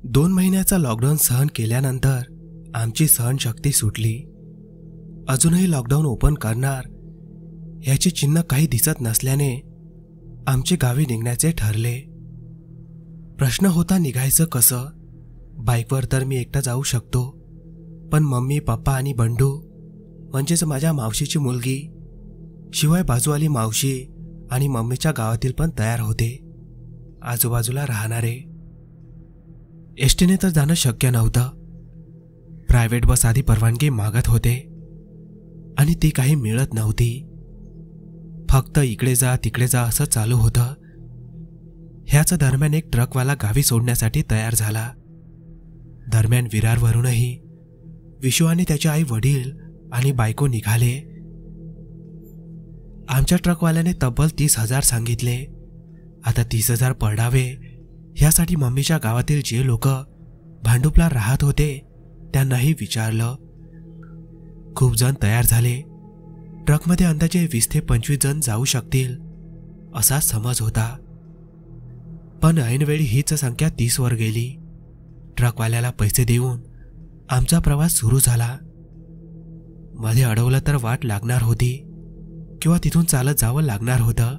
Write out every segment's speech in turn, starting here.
2 महिन्याचा लॉकडाऊन सहन केल्यानंतर आमची सहनशक्ती सुटली. अजूनही लॉकडाऊन ओपन करणार याचे चिन्ह काही दिसत नसल्याने आमचे गावी निघण्याचे ठरले. प्रश्न होता निघायचं कसं. बाईकवर तर मी एकटा जाऊ शकतो, पण मम्मी, पप्पा आणि बंडू म्हणजेच माझ्या मावशीची मुलगी, शिवाय बाजूवाली मावशी आणि मम्मीच्या गावातील पण तयार होते. आजूबाजूला राहणारे. एसटीने तर जाणं शक्य नव्हतं. प्रायव्हेट बस आधी परवानगी मागत होते आणि ती काही मिळत नव्हती. फक्त इकडे जा तिकडे जा असं चालू होतं. ह्याच दरम्यान एक ट्रकवाला गावी सोडण्यासाठी तयार झाला. दरम्यान विरारवरूनही विशू आणि त्याचे आई वडील आणि बायको निघाले. आमच्या ट्रकवाल्याने तब्बल 30,000 सांगितले. आता 30,000 पडावे ह्यासाठी मम्मीच्या गावातील जे लोक भांडुपला राहत होते त्यांनाही विचारलं. खूप जण तयार झाले. ट्रकमध्ये अंदाजे 20 ते 25 जण जाऊ शकतील असा समज होता. पण ऐनवेळी हीच संख्या 30 वर गेली. ट्रकवाल्याला पैसे देऊन आमचा प्रवास सुरू झाला. मध्ये अडवलं तर वाट लागणार होती किंवा तिथून चालत जावं लागणार होतं.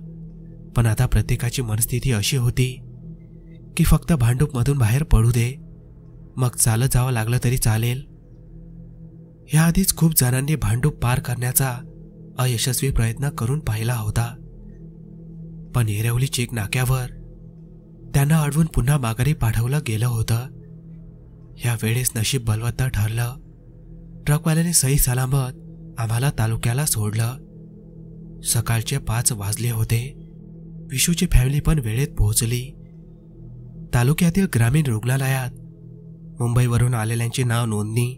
पण आता प्रत्येकाची मनस्थिती अशी होती की फक्त भांडूपमधून बाहेर पडू दे, मग चालत जावं लागलं तरी चालेल. याआधीच खूप जणांनी भांडूप पार करण्याचा अयशस्वी प्रयत्न करून पाहिला होता. पण एरवली चेक नाक्यावर त्यांना अडवून पुन्हा माघारी पाठवलं गेलं होतं. ह्या वेळेस नशीब बलवत्तर ठरलं. ट्रकवाल्याने सही सलामत आम्हाला तालुक्याला सोडलं. सकाळचे 5 वाजले होते. विशूची फॅमिली पण वेळेत पोहोचली. तालुक्यातील ग्रामीण रुग्णालयात मुंबईवरून आलेल्यांची नाव नोंदणी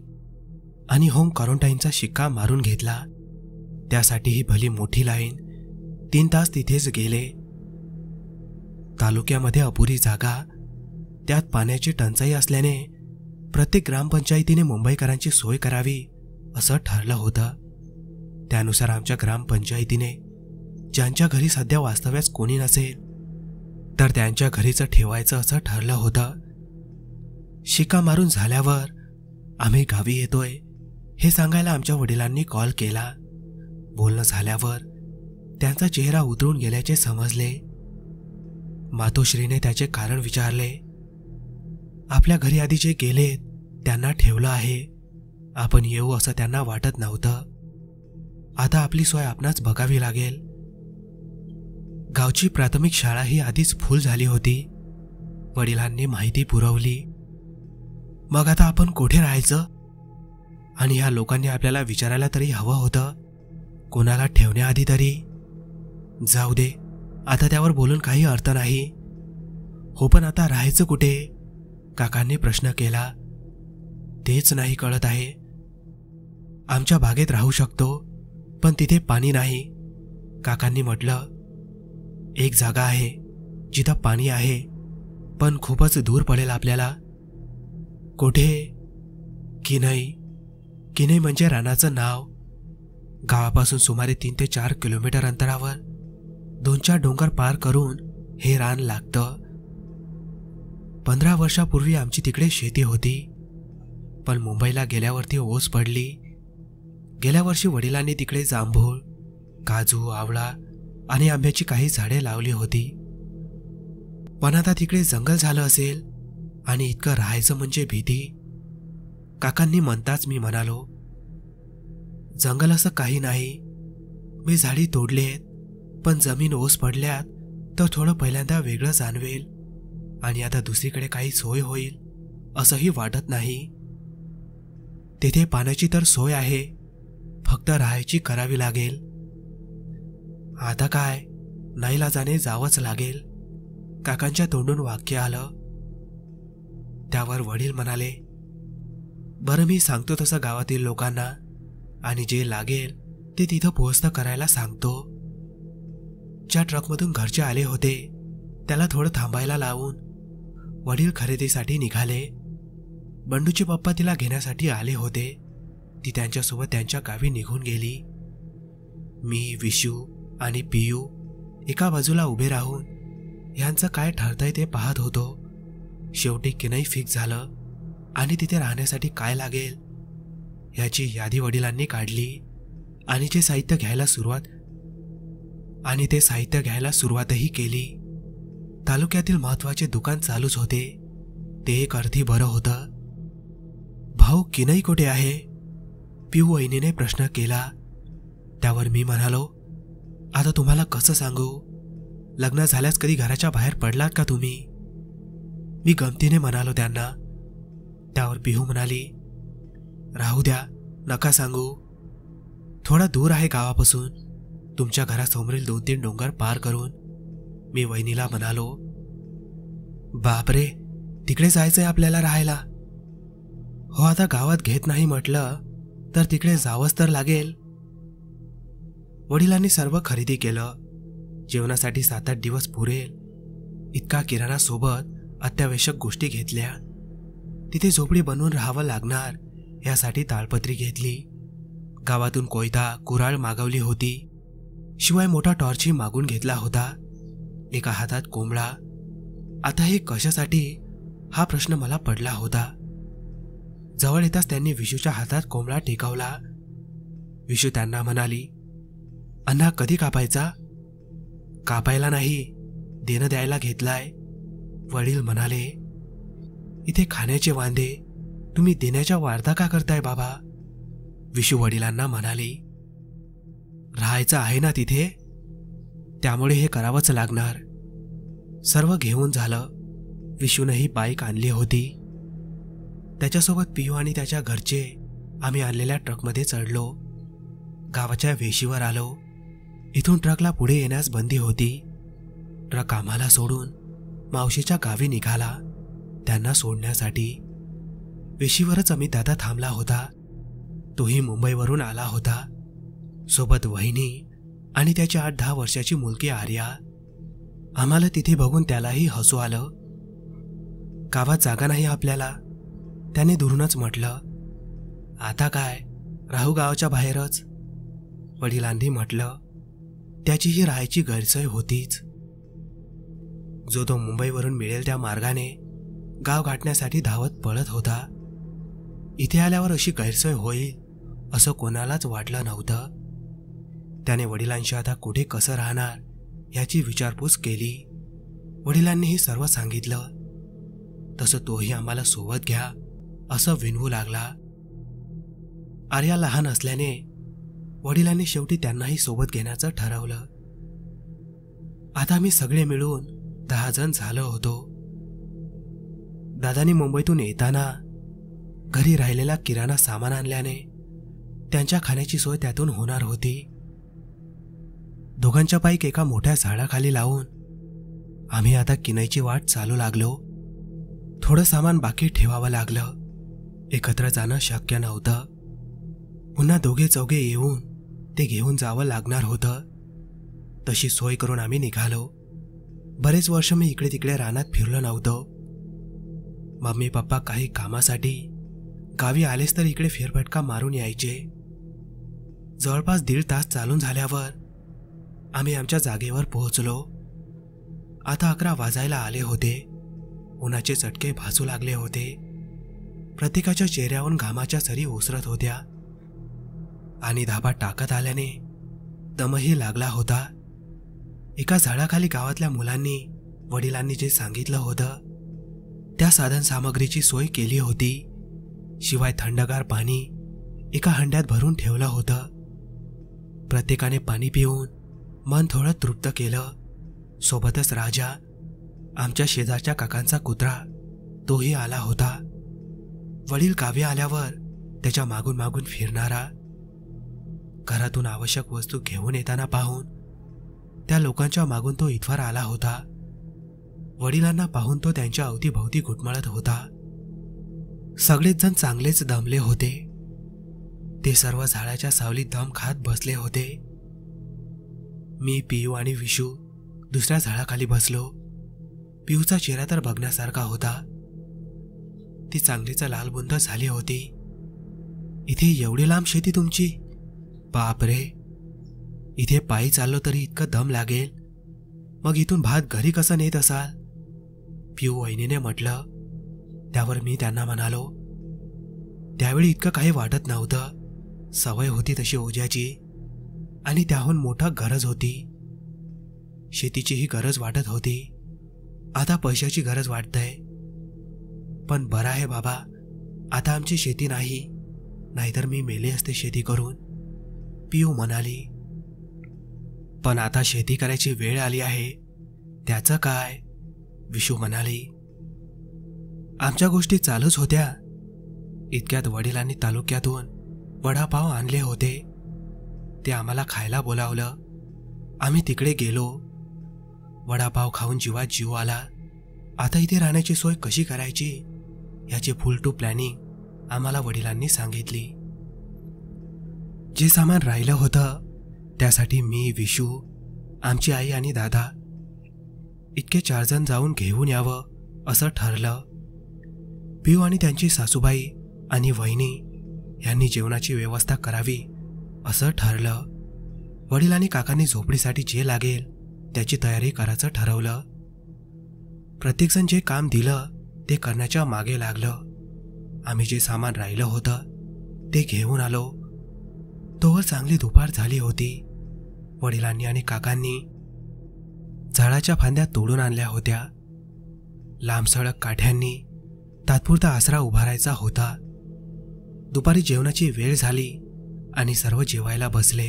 आणि होम क्वारंटाईनचा शिक्का मारून घेतला. त्यासाठी ही भली मोठी लाईन. 3 तास तिथेच गेले. तालुक्यामध्ये अपुरी जागा, त्यात पाण्याची टंचाई असल्याने प्रत्येक ग्रामपंचायतीने मुंबईकरांची सोय करावी असं ठरलं होतं. त्यानुसार आमच्या ग्रामपंचायतीने ज्यांच्या घरी सध्या वास्तव्यास कोणी नसेल तर त्यांच्या घरीच ठेवायचं असं ठरलं होतं. शिक्का मारून झाल्यावर आम्ही गावी येतोय हे सांगायला आमच्या वडिलांनी कॉल केला. बोलणं झाल्यावर त्यांचा चेहरा उतरून गेल्याचे समजले. मातोश्रीने त्याचे कारण विचारले. आपल्या घरी आधी जे गेलेत त्यांना ठेवलं आहे. आपण येऊ असं त्यांना वाटत नव्हतं. आता आपली सोय आपणास बघावी लागेल. गावची प्राथमिक शाळा ही आधीच फुल झाली होती. वडिलांनी माहिती पुरवली. मग आता आपण कुठे राहायचं? आणि ह्या लोकांनी आपल्याला विचारायला तरी हवं होतं, कोणाला ठेवण्याआधी तरी. जाऊ दे, आता त्यावर बोलून काही अर्थ नाही. हो, पण आता राहायचं कुठे? काकांनी प्रश्न केला. तेच नाही कळत आहे. आमच्या बागेत राहू शकतो, पण तिथे पाणी नाही. काकांनी म्हटलं. एक जागा आहे जिथं पाणी आहे, पण खूपच दूर पडेल आपल्याला. कुठे? किनई. किनई म्हणजे रानाचं नाव. गावापासून सुमारे 3 ते 4 किलोमीटर अंतरावर 2-4 डोंगर पार करून हे रान लागतं. 15 वर्षापूर्वी आमची तिकडे शेती होती, पण मुंबईला गेल्यावरती ओस पडली. गेल्या वर्षी वडिलांनी तिकडे जांभूळ, काजू, आवळा आणि आंब्याची काही झाडे लावली होती. पण आता तिकडे जंगल झालं असेल आणि इतकं राहायचं म्हणजे भीती. काकांनी म्हणताच मी म्हणालो, जंगल असं काही नाही. मी झाडी तोडलेत, पण जमीन ओस पडल्यात तर थोडं पहिल्यांदा वेगळं जाणवेल आणि आता दुसरीकडे काही सोय होईल असंही वाटत नाही. तिथे पाण्याची तर सोय आहे, फक्त राहायची करावी लागेल. आता काय, नाईलाजाने जावंच लागेल. काकांच्या तोंडून वाक्य आलं. त्यावर वडील म्हणाले, बरं, मी सांगतो तसं गावातील लोकांना आणि जे लागेल ते तिथं पोहोचतं करायला सांगतो. ज्या ट्रकमधून घरचे आले होते त्याला थोडं थांबायला लावून वडील खरेदीसाठी निघाले. बंडूचे पप्पा तिला घेण्यासाठी आले होते. ती त्यांच्यासोबत त्यांच्या गावी निघून गेली. मी, विशू आणि पियू एका बाजूला उभे राहून यांचं काय ठरतंय ते पाहत होतो. शेवटी किनई फिक्स झालं आणि तिथे राहण्यासाठी काय लागेल याची यादी वडिलांनी काढली आणि ते साहित्य घ्यायला सुरुवातही केली. तालुक्यातील महत्वाचे दुकान चालूच होते, ते एक अर्थी बरं होतं. भाऊ किनई कुठे आहे? पिऊ वहिनीने प्रश्न केला. त्यावर मी म्हणालो, आता तुम्हाला कसं सांगू, लग्न झाल्यास कधी घराच्या बाहेर पडलात का तुम्ही? मी गमतीने म्हणालो त्यांना. त्यावर पिहू म्हणाली, राहू द्या, नका सांगू. थोडा दूर आहे गावापासून, तुमच्या घरासमोरील 2-3 डोंगर पार करून. मी वहिनीला म्हणालो, बापरे, तिकडे जायचंय आपल्याला राहायला? हो, आता गावात घेत नाही म्हटलं तर तिकडे जावंच तर लागेल. वडिलांनी सर्व खरेदी केलं. जेवणासाठी 7-8 दिवस पुरेल इतका किराणा सोबत अत्यावश्यक गोष्टी घेतल्या. तिथे झोपडी बनवून राहावं लागणार यासाठी ताळपत्री घेतली. गावातून कोयता कुऱ्हाड मागवली होती. शिवाय मोठा टॉर्चही मागून घेतला होता. एका हातात कोंबडा. आता हे कशासाठी हा प्रश्न मला पडला होता. जवळ येताच त्यांनी विशूच्या हातात कोंबडा टेकवला. विशू त्यांना म्हणाली, अण्णा कधी कापायचा? कापायला नाही, देणं द्यायला घेतलाय. वडील म्हणाले, इथे खाण्याचे वांदे, तुम्ही देण्याच्या वार्ता का करताय बाबा? विशू वडिलांना म्हणाली, राहायचं आहे ना तिथे, त्यामुळे हे करावंच लागणार. सर्व घेऊन झालं. विशूनही बाईक आणली होती. त्याच्यासोबत पियू आणि त्याच्या घरचे आम्ही आणलेल्या ट्रकमध्ये चढलो. गावाच्या वेशीवर आलो. इथून ट्रकला पुढे येण्यास बंदी होती. ट्रक आम्हाला सोडून मावशीच्या गावी निघाला त्यांना सोडण्यासाठी. वेशीवरच अमित दादा थांबला होता. तोही मुंबईवरून आला होता. सोबत वहिनी आणि त्याची 8-10 वर्षाची मुलगी आर्या. आम्हाला तिथे बघून त्यालाही हसू आलं. गावात जागा नाही आपल्याला, त्याने दुरूनच म्हटलं. आता काय, राहू गावाच्या बाहेरच. वडिलांनी म्हटलं, त्याचीही राहायची गैरसोय होतीच. जो तो मुंबईवरून मिळेल त्या मार्गाने गाव गाठण्यासाठी धावत पळत होता. इथे आल्यावर अशी गैरसोय होईल असं कोणालाच वाटलं नव्हतं. त्याने वडिलांशी आता कुठे कसं राहणार याची विचारपूस केली. वडिलांनीही सर्व सांगितलं. तसं तोही आम्हाला सोबत घ्या असं विनवू लागला. आर्या लहान असल्याने वडिलांनी शेवटी त्यांनाही सोबत घेण्याचं ठरवलं. आता आम्ही सगळे मिळून 10 जण झालो होतो. दादानी मुंबईतून येताना घरी राहिलेला किराणा सामान आणल्याने त्यांच्या खाण्याची सोय त्यातून होणार होती. दोघांच्या बाईक एका मोठ्या झाडाखाली लावून आम्ही आता किनईची वाट चालू लागलो. थोडं सामान बाकी ठेवावं लागलं. एकत्र जाणं शक्य नव्हतं. पुन्हा दोघे चौघे येऊन ते घेऊन जावं लागणार होतं. तशी सोय करून आम्ही निघालो. बरेच वर्ष मी इकडे तिकडे रानात फिरलो नव्हतो. मम्मी पप्पा काही कामासाठी गावी आलेच तर इकडे फेरफटका मारून यायचे. जवळपास 1.5 तास चालून झाल्यावर आम्ही आमच्या जागेवर पोहोचलो. आता 11 वाजायला आले होते. उन्हाचे चटके भासू लागले होते. प्रत्येकाच्या चेहऱ्यावरून घामाच्या सरी ओसरत होत्या आणि धाबा टाकत आल्याने दमही लागला होता. एका झाडाखाली गावातल्या मुलांनी वडिलांनी जे सांगितलं होतं त्या साधन सामग्रीची सोय केली होती. शिवाय थंडगार पाणी एका हंड्यात भरून ठेवलं होतं. प्रत्येकाने पाणी पिऊन मन थोडं तृप्त केलं. सोबतच राजा, आमच्या शेजारच्या काकांचा कुत्रा, तोही आला होता. वडील गावी आल्यावर त्याच्या मागून मागून फिरणारा. घरातून आवश्यक वस्तू घेऊन येताना पाहून त्या लोकांच्या मागून तो इथवर आला होता. वडिलांना पाहून तो त्यांच्या अवतीभोवती घुटमळत होता. सगळेच जण चांगलेच दमले होते. ते सर्व झाडाच्या सावलीत दम खात बसले होते. मी, पियू आणि विशू दुसऱ्या झाडाखाली बसलो. पियूचा चेहरा तर बघण्यासारखा होता. ती चांगलीच लालबुंद झाली होती. इथे एवढी लांब शेती तुमची? बापरे, इथे पायी चाललो तरी इतकं दम लागेल. मग इथून भात घरी कसं नेत असाल? पियू वहिनीने म्हटलं. त्यावर मी त्यांना म्हणालो, त्यावेळी इतकं काही वाटत नव्हतं. सवय होती तशी ओझ्याची, आणि त्याहून मोठा गरज होती. शेतीचीही गरज वाटत होती. आता पैशाची गरज वाटतंय. पण बरं आहे बाबा, आता आमची शेती नाही, नाहीतर मी मेले असते शेती करून, पिऊ म्हणाली. पण आता शेती करायची वेळ आली आहे, त्याचं काय, विशू म्हणाली. आमच्या गोष्टी चालूच होत्या. इतक्यात वडिलांनी तालुक्यातून वडापाव आणले होते. ते आम्हाला खायला बोलावलं. आम्ही तिकडे गेलो. वडापाव खाऊन जीवात जीव आला. आता इथे राहण्याची सोय कशी करायची याची फुल टू प्लॅनिंग आम्हाला वडिलांनी सांगितली. जे सामान राहिलं होतं त्यासाठी मी, विशू, आमची आई आणि दादा इतके 4 जण जाऊन घेऊन यावं असं ठरलं. पिऊ आणि त्यांची सासूबाई आणि वहिनी यांनी जेवणाची व्यवस्था करावी असं ठरलं. वडील आणि काकांनी झोपडीसाठी जे लागेल त्याची तयारी करायचं ठरवलं. प्रत्येकजण जे काम दिलं ते करण्याच्या मागे लागलं. आम्ही जे सामान राहिलं होतं ते घेऊन आलो. तोवर चांगली दुपार झाली होती. वडिलांनी आणि काकांनी झाडाच्या फांद्या तोडून आणल्या होत्या. लांबसडक काठ्यांनी तात्पुरता आसरा उभारायचा होता. दुपारी जेवणाची वेळ झाली आणि सर्व जेवायला बसले.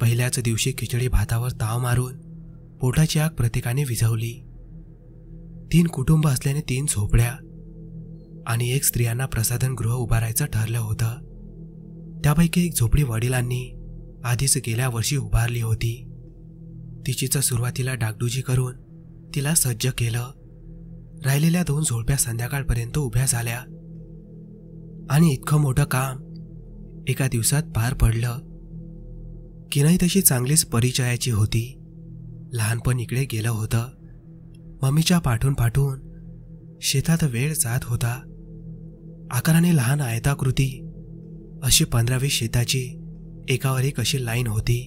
पहिल्याच दिवशी खिचडी भातावर ताव मारून पोटाची आग प्रत्येकाने विझवली. 3 कुटुंब असल्याने 3 झोपड्या आणि 1 स्त्रियांना प्रसाधनगृह उभारायचं ठरलं होतं. त्यापैकी 1 झोपडी वडिलांनी आधीच गेल्या वर्षी उभारली होती. तिचीच सुरुवातीला डागडुजी करून तिला सज्ज केलं. राहिलेल्या 2 झोपड्या संध्याकाळपर्यंत उभ्या झाल्या आणि इतकं मोठं काम एका दिवसात पार पडलं. किनाई तशी चांगलीच परिचयाची होती. लहानपण इकडे गेलं होतं. मम्मीच्या पाठून पाठून शेतात वेळ जात होता. आकाराने लहान आयताकृती अशी 15-20 शेताची एकावर एक अशी लाईन होती.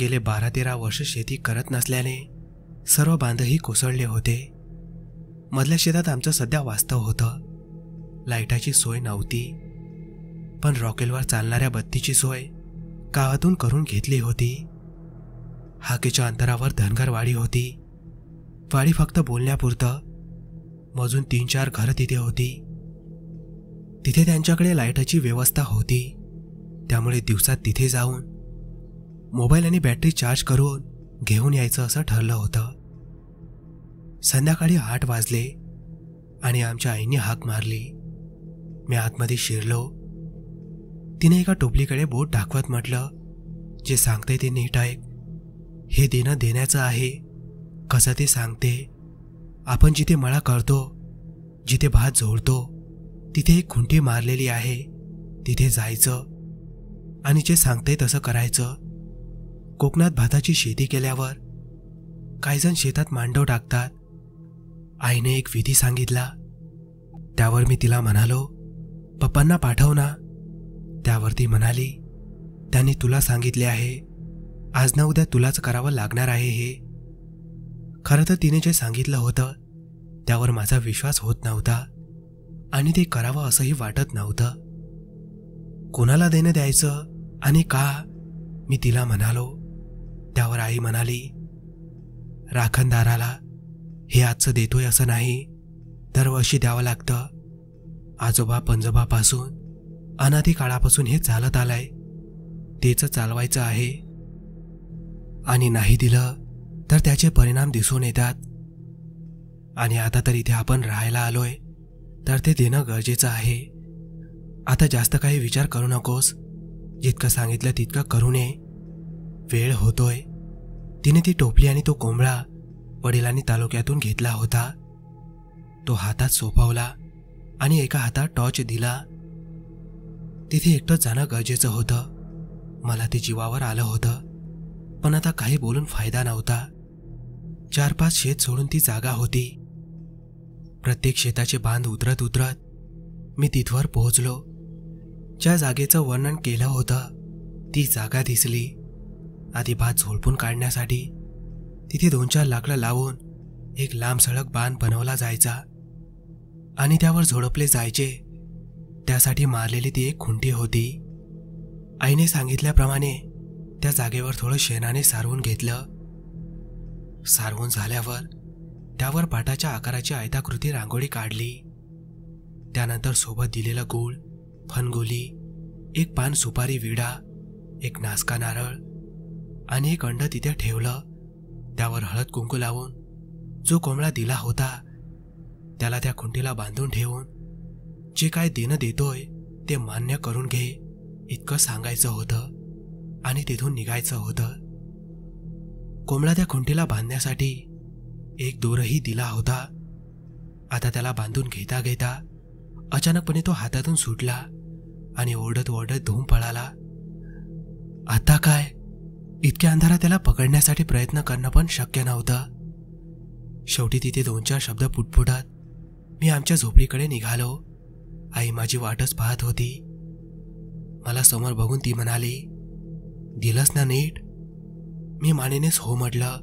गेले 12-13 वर्ष शेती करत नसल्याने सर्व बांधही कोसळले होते. मधल्या शेतात आमचं सध्या वास्तव होतं. लाईटाची सोय नव्हती, पण रॉकेलवर चालणाऱ्या बत्तीची सोय गावातून करून घेतली होती. हाकेच्या अंतरावर धनगरवाडी होती. वाडी फक्त बोलण्यापुरतं. मजून 3-4 घरं तिथे होती. तिथे त्यांच्याकडे लाईटाची व्यवस्था होती. त्यामुळे दिवसात तिथे जाऊन मोबाईल आणि बॅटरी चार्ज करून घेऊन यायचं असं ठरलं होतं. संध्याकाळी 8 वाजले आणि आमच्या आईने हाक मारली. मी आतमध्ये शिरलो. तिने एका टोपलीकडे बोट दाखवत म्हटलं, जे सांगते ते नीट ऐक. हे देणं देण्याचं आहे. कसं ते सांगते. आपण जिथे मळा करतो, जिथे भात जोडतो, तिथे एक खुंटी मारलेली आहे. तिथे जायचं आणि जे सांगते तसं करायचं. कोकणात भाताची शेती केल्यावर काही जण शेतात मांडव टाकतात. आईने एक विधी सांगितला. त्यावर मी तिला म्हणालो, पप्पांना पाठव ना. त्यावर ती म्हणाली, त्यांनी तुला सांगितले आहे. आज ना उद्या तुलाच करावं लागणार आहे हे. खरं तर तिने जे सांगितलं होतं त्यावर माझा विश्वास होत नव्हता आणि ते करावं असंही वाटत नव्हतं. कोणाला देणं द्यायचं आणि का, मी तिला म्हणालो. त्यावर आई म्हणाली, राखणदाराला हे आजचं देतोय असं नाही, दरवर्षी द्यावं लागतं. आजोबा पंजोबापासून अनादी काळापासून हे चालत आलंय. तेच चालवायचं आहे आणि नाही दिलं तर त्याचे परिणाम दिसून येतात. आणि आता तर इथे आपण राहायला आलोय तर ते देणं गरजेचं आहे. आता जास्त काही विचार करू नकोस. जितकं सांगितलं तितकं करू नये. वेळ होतोय. तिने ती टोपली आणि तो कोंबडा वडिलांनी तालुक्यातून घेतला होता. तो हातात सोपवला आणि एका हातात टॉर्च दिला. तिथे एकटंच जाणं गरजेचं होतं. मला ते जीवावर आलं होतं, पण आता काही बोलून फायदा नव्हता. 4-5 शेत सोडून ती जागा होती. प्रत्येक शेताचे बांध उतरत उतरत मी तिथवर पोहोचलो. ज्या जागेचं वर्णन केलं होतं ती जागा दिसली. आधी भात झोडपून काढण्यासाठी तिथे 2-4 लाकडं लावून एक लांब सडक बांध बनवला जायचा. आणि त्यावर झोडपले जायचे, त्यासाठी मारलेली ती एक खुंटी होती. आईने सांगितल्याप्रमाणे त्या जागेवर थोडं शेणाने सारवून घेतलं. सारवून झाल्यावर त्यावर पाटाच्या आकाराची आयताकृती रांगोळी काढली. त्यानंतर सोबत दिलेलं गूळ, फनगोली, एक पान सुपारी विडा, एक नासका नारळ आणि एक अंड तिथे ठेवलं. त्यावर हळद कुंकू लावून जो कोंबडा दिला होता त्याला त्या खुंटीला बांधून ठेवून जे काय देणं देतोय ते मान्य करून घे इतकं सांगायचं होतं आणि तिथून निघायचं होतं. कोंबडा त्या खुंटीला बांधण्यासाठी एक दोरही दिला होता. आता त्याला बांधून घेता घेता अचानकपणे तो हातातून सुटला आणि ओरडत ओरडत धूम पळाला. आता काय? इतक्या अंधारात त्याला पकडण्यासाठी प्रयत्न करणं पण शक्य नव्हतं. शेवटी तिथे 2-4 शब्द पुटपुटत मी आमच्या झोपडीकडे निघालो. आई माझी वाटच पाहत होती. मला समोर बघून ती म्हणाली, दिलंस ना नीट? मी मानेनेच हो म्हटलं.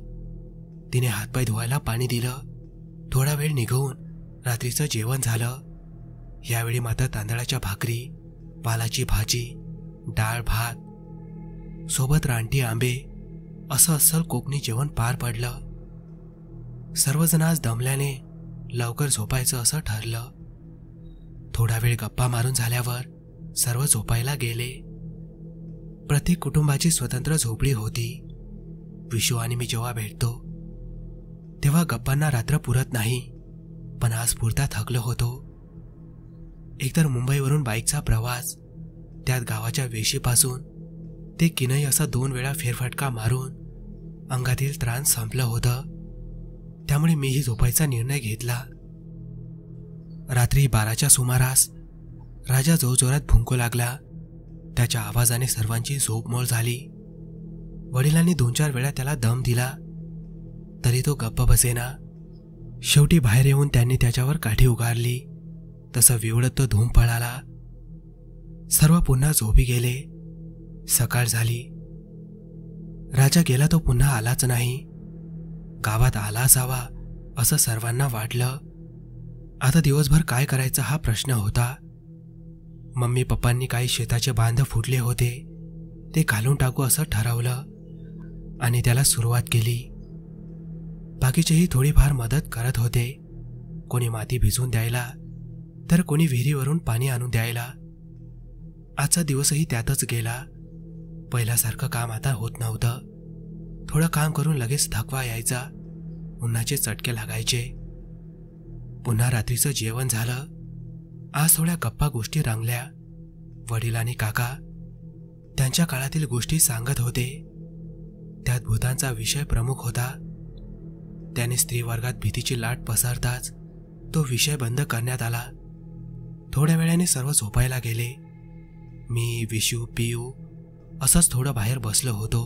तिने हातपाय धुवायला पाणी दिलं. थोडा वेळ निघून रात्रीचं जेवण झालं. यावेळी मात्र तांदळाच्या भाकरी, वालाची भाजी, डाळ भात सोबत रानटी आंबे असं अस्सल कोकणी जेवण पार पडलं. सर्वजण आज दमल्याने लवकर झोपायचं असं ठरलं. थोडा वेळ गप्पा मारून झाल्यावर सर्व झोपायला गेले. प्रत्येक कुटुंबाची स्वतंत्र झोपडी होती. विशू आणि मी जेव्हा भेटतो तेव्हा गप्पांना रात्र पुरत नाही, पण आज पुरता थकलो होतो. एकतर मुंबईवरून बाईकचा प्रवास, त्यात गावाच्या वेशीपासून ते किनई असा 2 वेळा फेरफटका मारून अंगातील त्राण संपलं होतं. त्यामुळे मीही झोपायचा निर्णय घेतला. रात्री 12च्या सुमारास राजा जोरजोरात भुंकू लागला. त्याच्या आवाजाने सर्वांची झोपमोड झाली. वडिलांनी 2-4 वेळा त्याला दम दिला तरी तो गप्प बसेना. शेवटी बाहेर येऊन त्यांनी त्याच्यावर काठी उगारली. तसं विवळत तो धूम पळाला. सर्व पुन्हा झोपी गेले. सकाळ झाली. राजा गेला तो पुन्हा आलाच नाही. गावात आला असावा असं सर्वांना वाटलं. आता दिवसभर काय करायचं हा प्रश्न होता. मम्मी पप्पांनी काही शेताचे बांध फुटले होते ते घालून टाकू असं ठरवलं आणि त्याला सुरुवात केली. बाकीचेही थोडीफार मदत करत होते. कोणी माती भिजवून द्यायला तर कोणी विहिरीवरून पाणी आणून द्यायला. आजचा दिवसही त्यातच गेला. पहिल्यासारखं काम आता होत नव्हतं. थोडं काम करून लगेच थकवा यायचा. उन्हाचे चटके लागायचे. पुन्हा रात्रीचं जेवण झालं. आज थोड्या गप्पा गोष्टी रंगल्या. वडील आणि काका त्यांच्या काळातील गोष्टी सांगत होते. त्यात भूतांचा विषय प्रमुख होता. त्याने स्त्री वर्गात भीतीची लाट पसरताच तो विषय बंद करण्यात आला. थोड्या वेळाने सर्व झोपायला गेले. मी, विशू, पियू असंच थोडं बाहेर बसलो होतो.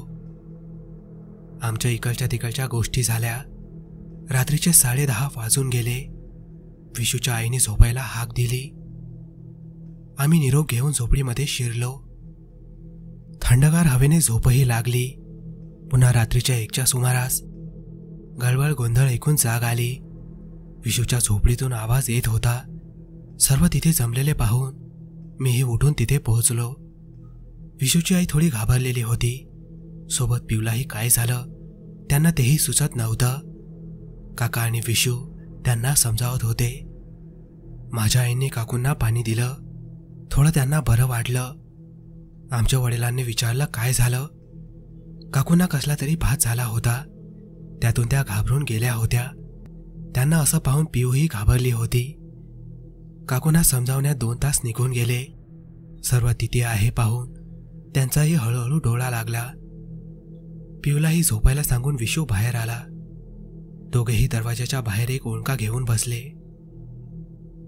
आमच्या इकडच्या तिकडच्या गोष्टी झाल्या. रात्रीचे 10:30 वाजून गेले. विशूच्या आईने झोपायला हाक दिली. आम्ही निरोप घेऊन झोपडीमध्ये शिरलो. थंडगार हवेने झोपही लागली. पुन्हा रात्रीच्या 1च्या सुमारास गडबड गोंधळ ऐकून जाग आली. विशूच्या झोपडीतून आवाज येत होता. सर्व तिथे जमलेले पाहून मीही उठून तिथे पोहोचलो. विशूची आई थोडी घाबरलेली होती. सोबत पिवलाही काय झालं त्यांना तेही सुचत नव्हतं. काका आणि विशू त्यांना समजावत होते. माझ्या आईने काकूंना पाणी दिलं. थोडं त्यांना बरं वाटलं. आमच्या वडिलांनी विचारलं काय झालं. काकूंना कसला तरी भात झाला होता. त्यातून त्या घाबरून गेल्या होत्या. त्यांना असं पाहून पिऊही घाबरली होती. काकूंना समजावण्यात 2 तास निघून गेले. सर्व तिथे आहे पाहून त्यांचाही हळूहळू डोळा लागला. पिऊलाही झोपायला सांगून विशू बाहेर आला. दोघेही दरवाजाच्या बाहेर एक ओळखा घेऊन बसले.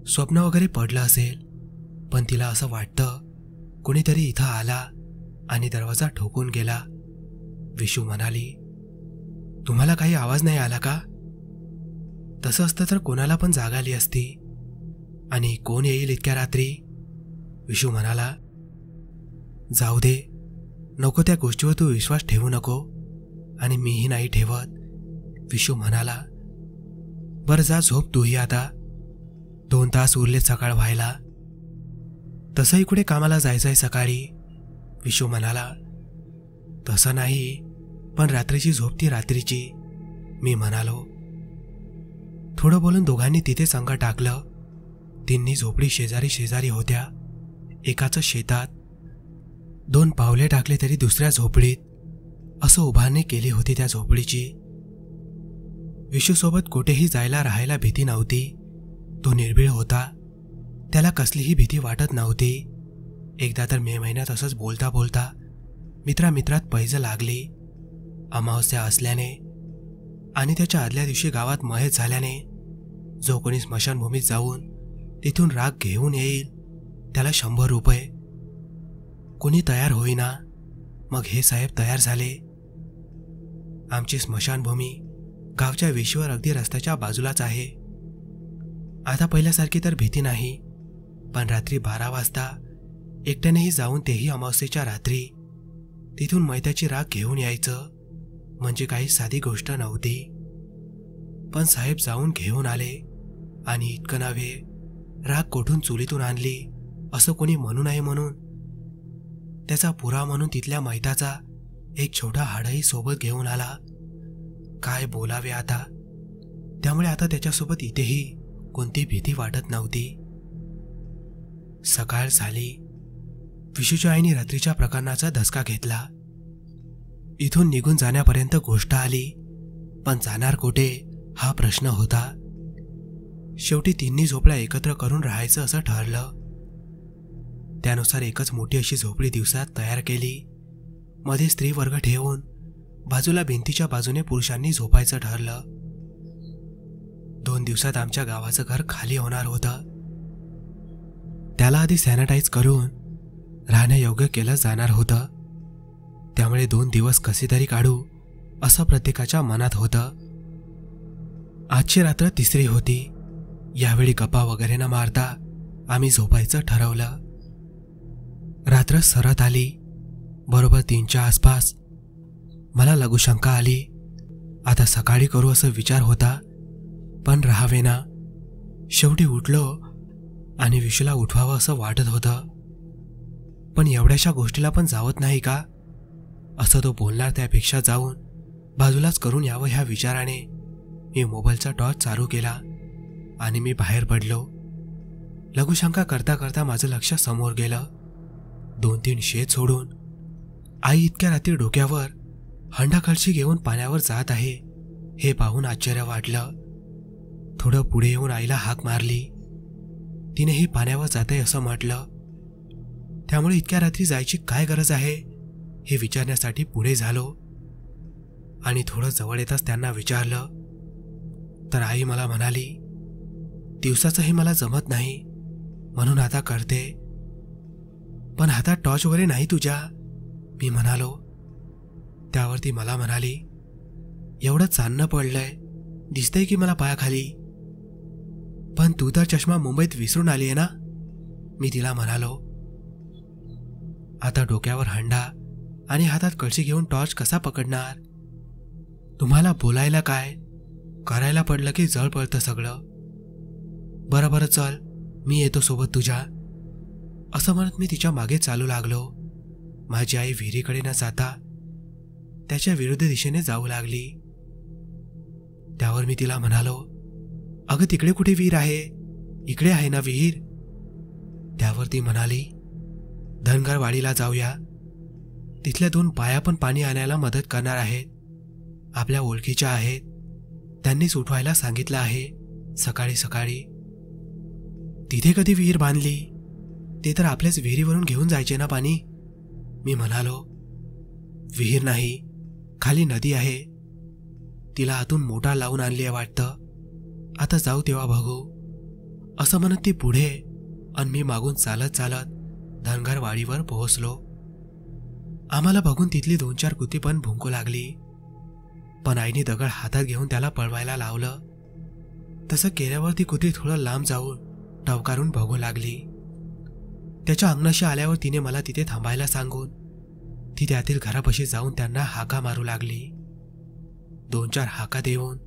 स्वप्न वगैरे पडलं असेल, पण तिला असं वाटतं कोणीतरी इथं आला आणि दरवाजा ठोकून गेला. विशू म्हणाली, तुम्हाला काही आवाज नाही आला का? तसं असतं तर कोणाला पण जाग आली असती. आणि कोण येईल इतक्या रात्री? विशू म्हणाला, जाऊ दे, नको त्या गोष्टीवर तू विश्वास ठेवू नको आणि मीही नाही ठेवत. विशू म्हणाला, बरं जा झोप तूही आता. 2 तास उरलेत सकाळ व्हायला. तसंही कुठे कामाला जायचंय सकाळी, विशू म्हणाला. तसं नाही, पण रात्रीची झोप ती रात्रीची, मी म्हणालो. थोडं बोलून दोघांनी तिथेच अंग टाकलं. तिन्ही झोपडी शेजारी शेजारी होत्या. एकाचं शेतात, 2 पावले टाकले तरी दुसऱ्या झोपडीत, असं उभारणी केली होती त्या झोपडीची. विशूसोबत कुठेही जायला राहायला भीती नव्हती. तो निर्भीड होता. त्याला कसलीही भीती वाटत नव्हती. एकदा तर मे महिन्यात असंच बोलता बोलता मित्रात पैज लागली. अमावस्या असल्याने आणि त्याच्या आदल्या दिवशी गावात मयत झाल्याने जो कोणी स्मशानभूमीत जाऊन तिथून राग घेऊन येईल त्याला 100 रुपये. कोणी तयार होईना. मग हे साहेब तयार झाले. आमची स्मशानभूमी गावच्या वेशीवर अगदी रस्त्याच्या बाजूलाच आहे. आता पहिल्यासारखी तर भीती नाही, पण रात्री 12 वाजता एकट्यानेही जाऊन, तेही अमावस्येच्या रात्री, तिथून मैत्याची राख घेऊन यायचं म्हणजे काही साधी गोष्ट नव्हती. पण साहेब जाऊन घेऊन आले. आणि इतकं नव्हे, राख कोठून चुलीतून आणली असं कोणी म्हणू नये म्हणून त्याचा पुरावा म्हणून तिथल्या मैताचा एक छोटा हाडही सोबत घेऊन आला. काय बोलावे आता. त्यामुळे आता त्याच्यासोबत इथेही कोणती भीती वाटत नव्हती. सकाळ झाली. विशूच्या आईने रात्रीच्या प्रकरणाचा धसका घेतला. इथून निघून जाण्यापर्यंत गोष्ट आली, पण जाणार कुठे हा प्रश्न होता. शेवटी तिन्ही झोपड्या एकत्र करून राहायचं असं ठरलं. त्यानुसार एकच मोठी अशी झोपडी दिवसात तयार केली. मध्ये स्त्री वर्ग ठेवून बाजूला भिंतीच्या बाजूने पुरुषांनी झोपायचं ठरलं. 2 दिवसात आमच्या गावाचं घर खाली होणार होतं. त्याला आधी सॅनिटाईज करून राहण्यायोग्य केलं जाणार होतं. त्यामुळे 2 दिवस कसे तरी काढू असं प्रत्येकाच्या मनात होतं. आजची रात्र तिसरी होती. यावेळी गप्पा वगैरे न मारता आम्ही झोपायचं ठरवलं. रात्र सरत आली. बरोबर 3च्या आसपास मला लघुशंका आली. आता सकाळी करू असं विचार होता, पण राहावे ना. शेवटी उठलो आणि विशूला उठवावं असं वाटत होतं. पण एवढ्याशा गोष्टीला पण जावत नाही का असं तो बोलणार, त्यापेक्षा जाऊन बाजूलाच करून यावं ह्या विचाराने मी मोबाईलचा टॉर्च चालू केला आणि मी बाहेर पडलो. लघुशंका करता करता माझं लक्ष समोर गेलं. 2-3 शेत सोडून आई इतक्या रात्री डोक्यावर हंडा कळशी घेऊन पाण्यावर जात आहे हे पाहून आश्चर्य वाटलं. थोडं पुढे येऊन आईला हाक मारली. तिनेही पाण्यावर जाते असं म्हटलं. त्यामुळे इतक्या रात्री जायची काय गरज आहे हे विचारण्यासाठी पुढे झालो. आणि थोडं जवळ येताच त्यांना विचारलं तर आई मला म्हणाली, दिवसाचंही मला जमत नाही म्हणून आता करते. पण हातात टॉर्च वगैरे नाही तुझ्या, मी म्हणालो. त्यावरती मला म्हणाली, एवढं चांदणं पडलंय, दिसतंय की मला पायाखाली. पण तू तर चष्मा मुंबईत विसरून आली आहे ना, मी तिला म्हणालो. आता डोक्यावर हंडा आणि हातात कळशी घेऊन टॉर्च कसा पकडणार. तुम्हाला बोलायला काय, करायला पडलं की जळ पडतं सगळं. बरं चल, मी येतो सोबत तुझ्या, असं म्हणत मी तिच्या मागे चालू लागलो. माझी आई विहिरीकडे न जाता त्याच्या विरुद्ध दिशेने जाऊ लागली. त्यावर मी तिला म्हणालो, अगं तिकडे कुठे विहीर आहे, इकडे आहे ना विहीर. त्यावर ती म्हणाली, धनगरवाडीला जाऊया, तिथल्या 2 बाया पण पाणी आणायला मदत करणार आहेत, आपल्या ओळखीच्या आहेत, त्यांनीच उठवायला सांगितलं आहे सकाळी सकाळी. तिथे कधी विहीर बांधली, ते तर आपल्याच विहिरीवरून घेऊन जायचे ना पाणी, मी म्हणालो. विहीर नाही, खाली नदी आहे, तिला आतून मोटार लावून आणली आहे वाटतं, आता जाऊ तेव्हा बघू, असं म्हणत ती पुढे आणि मी मागून चालत चालत धनगरवाडीवर पोहोचलो. आम्हाला बघून तिथली 2-4 कुती पण भुंकू लागली. पण आईने दगड हातात घेऊन त्याला पळवायला लावलं. तसं केल्यावर ती कुत्री थोडं लांब जाऊन टवकारून बघू लागली. त्याच्या अंगणाशी आल्यावर तिने मला तिथे थांबायला सांगून ती त्यातील घरापाशी जाऊन त्यांना हाका मारू लागली. 2-4 हाका देऊन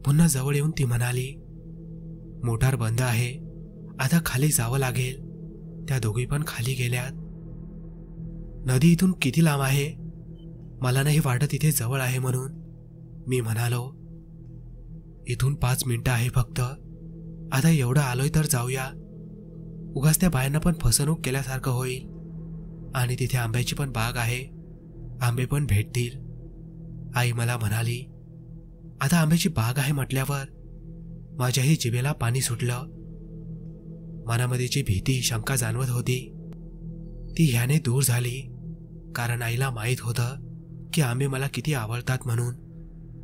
पुन्हा जवळ येऊन ती म्हणाली, मोटार बंद आहे, आता खाली जावं लागेल. त्या दोघी पण खाली गेल्यात. नदी इथून किती लांब आहे? मला नाही वाटत इथे जवळ आहे म्हणून. मी म्हणालो, इथून 5 मिनिटं आहे फक्त. आता एवढं आलोय तर जाऊया. उगाच त्या बायांना पण फसवणूक केल्यासारखं होईल. आणि तिथे आंब्याची पण बाग आहे, आंबे पण भेटतील. आई मला म्हणाली. आता आंब्याची बाग आहे म्हटल्यावर माझ्याही जिभेला पाणी सुटलं. मनामध्ये जी भीती शंका जाणवत होती ती ह्याने दूर झाली, कारण आईला माहीत होतं की आंबे मला किती आवडतात म्हणून,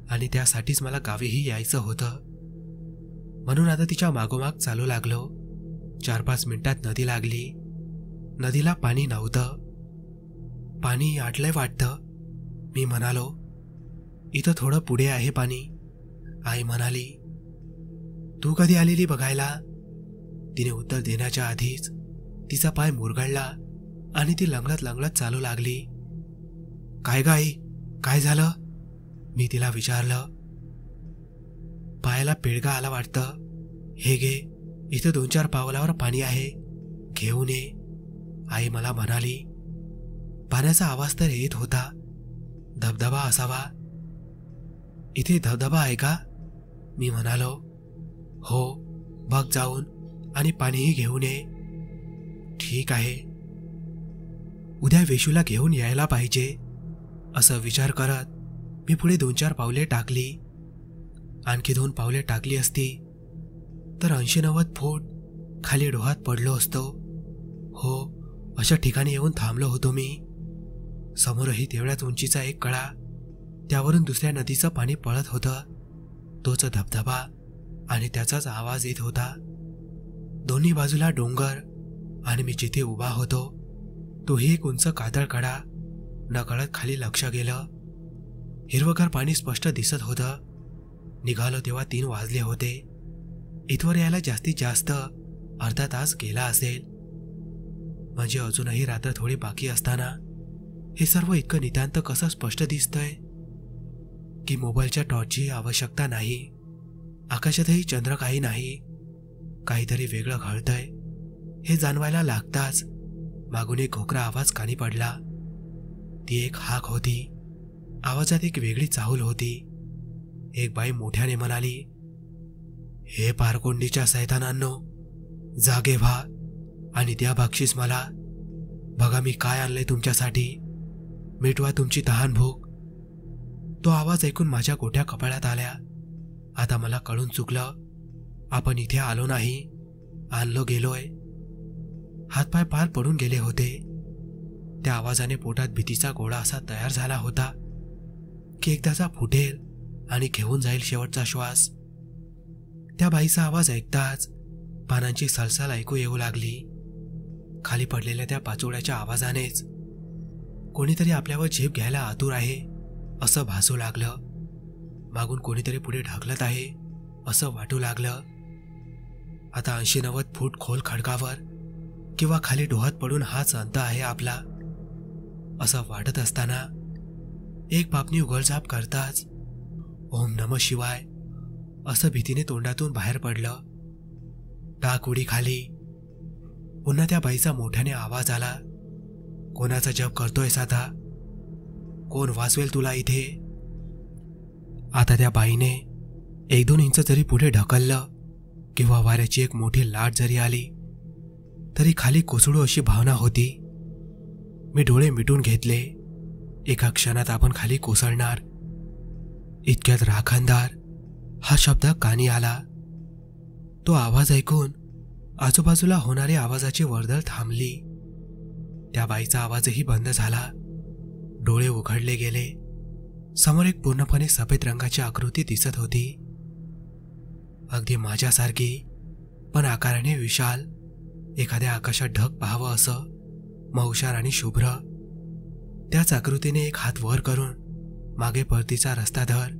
आणि त्यासाठीच मला गावीही यायचं होतं. म्हणून आता तिच्या मागोमाग चालू लागलो. 4-5 मिनिटात नदी लागली. नदीला पाणी नव्हतं. पाणी आटलंय वाटतं. मी म्हणालो, इथं थोडं पुढे आहे पाणी. आई म्हणाली, तू कधी आलेली बघायला? तिने उत्तर देण्याच्या आधीच तिचा पाय मुरगळला आणि ती लंगलत लंगलत चालू लागली. काय ग आई, काय झालं? मी तिला विचारलं. पायाला पिळगा आला वाटतं. हे घे, इथं 2-4 पावलावर पाणी आहे, घेऊन ये, आई मला म्हणाली. पाण्याचा आवाज तर येत होता. धबधबा असावा. इथे धबधबा आहे का? मी म्हणालो. हो, बघ जाऊन आणि पाणीही घेऊन ये. ठीक आहे. उद्या वेशूला घेऊन यायला पाहिजे असं विचार करत मी पुढे 2-4 पावले टाकली. आणखी 2 पावले टाकली असती तर 80-90 फूट खाली डोहात पडलो असतो. हो, अशा ठिकाणी येऊन थांबलो होतो मी. समोरही तेवढ्याच उंचीचा एक कडा, त्यावरून दुसऱ्या नदीचं पाणी पळत होतं. तोच धबधबा आणि त्याचाच आवाज येत होता. दोन्ही बाजूला डोंगर आणि मी जिथे उभा होतो तोही एक उंच कातळ कडा. नकळत खाली लक्ष गेलं. हिरवगार पाणी स्पष्ट दिसत होतं. निघालो तेव्हा 3 वाजले होते. इथवर यायला जास्तीत जास्त अर्धा तास गेला असेल. म्हणजे अजूनही रात्र थोडी बाकी असताना हे सर्व इतकं नितांत कसं स्पष्ट दिसतंय की मोबाईलच्या टॉर्चची आवश्यकता नाही. आकाशातही चंद्र काही नाही. काहीतरी वेगळं घडतंय हे जाणवायला लागताच मागून एक घोकरा आवाज कानी पडला. ती एक हाक होती. आवाजात एक वेगळी चाहूल होती. एक बाई मोठ्याने म्हणाली, हे पारकोंडीच्या सैतानांनो, जागे व्हा आणि द्या बक्षीस मला. बघा मी काय आणलंय तुमच्यासाठी. मिटवा तुमची तहान भूक. तो आवाज ऐकून माझ्या गोट्या कपाळात आल्या. आता मला कळून चुकलं. आपण इथे आलो नाही, आणलो गेलोय. हातपाय पार पडून गेले होते. त्या आवाजाने पोटात भीतीचा गोळा असा तयार झाला होता की एकदाचा फुटेल आणि घेऊन जाईल शेवटचा श्वास. त्या बाईचा आवाज ऐकताच पानांची सलसल ऐकू येऊ लागली. खाली पडलेल्या त्या पाचोळ्याच्या आवाजानेच कोणीतरी आपल्यावर झेप घ्यायला आतुर आहे असं भासू लागलं. मागून कोणीतरी पुढे ढकलत आहे असं वाटू लागलं. आता 80-90 फूट खोल खडकावर किंवा खाली डोहात पडून हाच अंत आहे आपला असं वाटत असताना एक बापनी उघडझाप करताच ओम नमः शिवाय असं भीतीने तोंडातून बाहेर पडलं. टाक उडी खाली. पुन्हा त्या बाईचा मोठ्याने आवाज आला. कोणाचा जप करतोयस आता? कोण वाचवेल तुला इथे? आता त्या बाईने 1-2 इंच जरी पुढे ढकललं किंवा वाऱ्याची एक मोठी लाट जरी आली तरी खाली कोसळू अशी भावना होती. मी डोळे मिटून घेतले. एका क्षणात आपण खाली कोसळणार. इतक्यात राखणदार हा शब्द कानी आला. तो आवाज ऐकून आजूबाजूला होणारी आवाजाची वर्दळ थांबली. त्या बाईचा आवाजही बंद झाला. डोळे उघडले गेले. समोर एक पूर्णपणे सफेद रंगाची आकृती दिसत होती. अगदी माझ्यासारखी, पण आकाराने विशाल. एखाद्या आकाशात ढग पाहावं असं मौशार आणि शुभ्र. त्याच आकृतीने एक हात वर करून मागे परतीचा रस्ता धर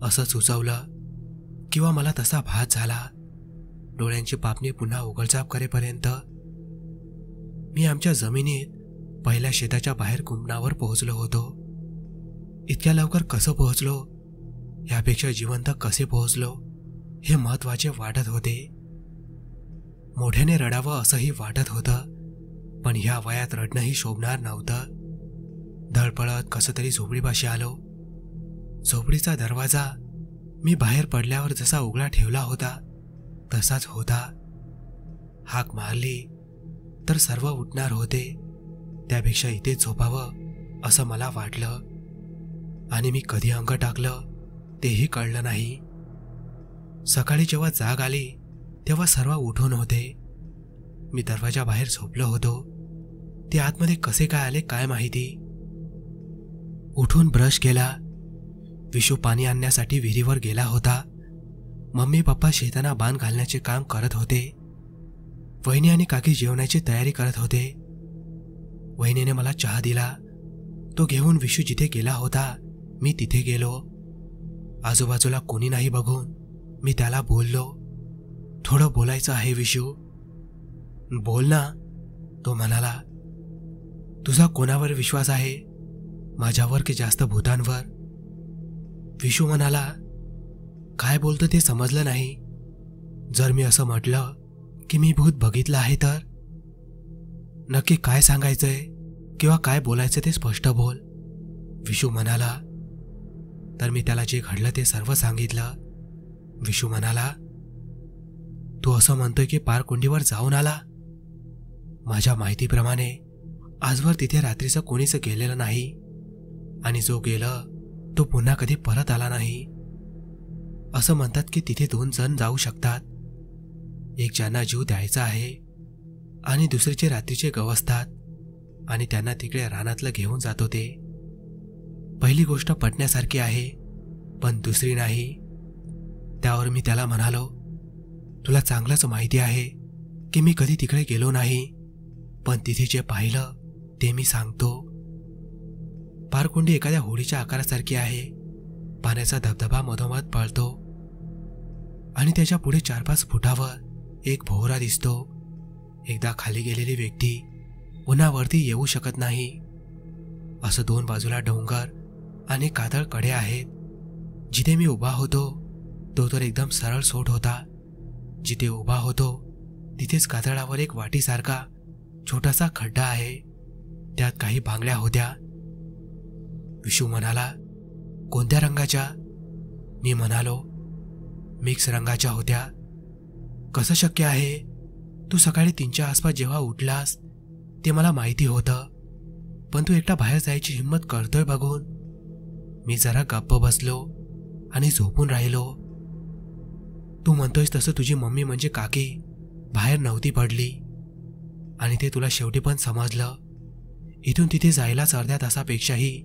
असं सुचवलं, किंवा मला तसा भास झाला. डोळ्यांची पापणी पुन्हा उघडझाप करेपर्यंत मी आमच्या जमिनीत पहिल्या शेताच्या बाहेर कुंपणावर पोहोचलो होतो. इतक्या लवकर कसं पोहोचलो, यापेक्षा जिवंत कसे पोहोचलो हे महत्वाचे वाटत होते. मोठ्याने रडावं असंही वाटत होतं, पण ह्या वयात रडणंही शोभणार नव्हतं. धडपडत कसं तरी झोपडीपाशी आलो. झोपडीचा दरवाजा मी बाहेर पडल्यावर जसा उघडा ठेवला होता तसाच होता. हाक मारली तर सर्व उठणार होते, त्यापेक्षा इथेच झोपावं असं मला वाटलं. आणि मी कधी अंग टाकलं तेही कळलं नाही. सकाळी जेव्हा जाग आली तेव्हा सर्व उठून होते. मी दरवाजा बाहेर झोपलो होतो. ते आतमध्ये कसे काय आले काय माहिती. उठून ब्रश केला. विशू पाणी आणण्यासाठी विहिरीवर गेला होता. मम्मी पप्पा शेताना बांध घालण्याचे काम करत होते. वहिनी आणि काकी जेवणाची तयारी करत होते. वहिनीने मला चहा दिला. तो घेऊन विशू जिथे गेला होता मी तिथे गेलो. आजूबाजूला कोणी नाही बघून मी त्याला बोललो, थोडं बोलायचं आहे विशू. बोल ना, तो म्हणाला. तुझा कोणावर विश्वास आहे, माझ्यावर की जास्त भूतांवर? विशू म्हणाला. काय बोलतो ते समजलं नाही. जर मी असं म्हटलं की मी भूत बघितलं आहे तर? नक्की काय सांगायचंय किंवा काय बोलायचं ते स्पष्ट बोल, विशू म्हणाला. तर मी त्याला जे घडलं ते सर्व सांगितलं. विशू म्हणाला, तू असं म्हणतोय की पारकुंडीवर जाऊन आला? माझ्या माहितीप्रमाणे आजवर तिथे रात्रीचं कोणीच गेलेलं नाही, आणि जो गेलं तो पुन्हा कधी परत आला नाही. असं म्हणतात की तिथे 2 जण जाऊ शकतात, एक ज्यांना जीव द्यायचा आहे आणि दुसरीचे रात्रीचे गवसतात आणि त्यांना तिकडे रानातलं घेऊन जातो. ते पहिली गोष्ट पटण्यासारखी आहे, पण दुसरी नाही. त्यावर मी त्याला म्हणालो, तुला चांगलंच माहिती आहे की मी कधी तिकडे गेलो नाही, पण तिथे जे पाहिलं ते मी सांगतो. पारकुंडी एखाद्या होडीच्या आकारासारखी आहे. पाण्याचा धबधबा मधोमध पळतो आणि त्याच्या पुढे 4-5 फुटावर एक भोवरा दिसतो. एकदा खाली गेलेली व्यक्ती पुन्हा वरती येऊ शकत नाही. असं 2 बाजूला डोंगर आणि कातळ कडे आहेत. जिथे मी उभा होतो तो तर एकदम सरळ सोट होता. जिथे उभा होतो तिथेच कातळावर एक वाटीसारखा छोटासा खड्डा आहे. त्यात काही बांगड्या होत्या. विशू म्हणाला, कोणत्या रंगाच्या? मी म्हणालो, मिक्स रंगाच्या होत्या. कसं शक्य आहे? तू सकाळी 3च्या आसपास जेव्हा उठलास ते मला माहिती होतं, पण तू एकटा बाहेर जायची हिंमत करतोय बघून मी जरा गप्प बसलो आणि झोपून राहिलो. तू म्हणतोयस तसं तुझी मम्मी म्हणजे काकी बाहेर नव्हती पडली, आणि ते तुला शेवटी पण समजलं. इथून तिथे जायलाच अर्ध्या तासापेक्षाही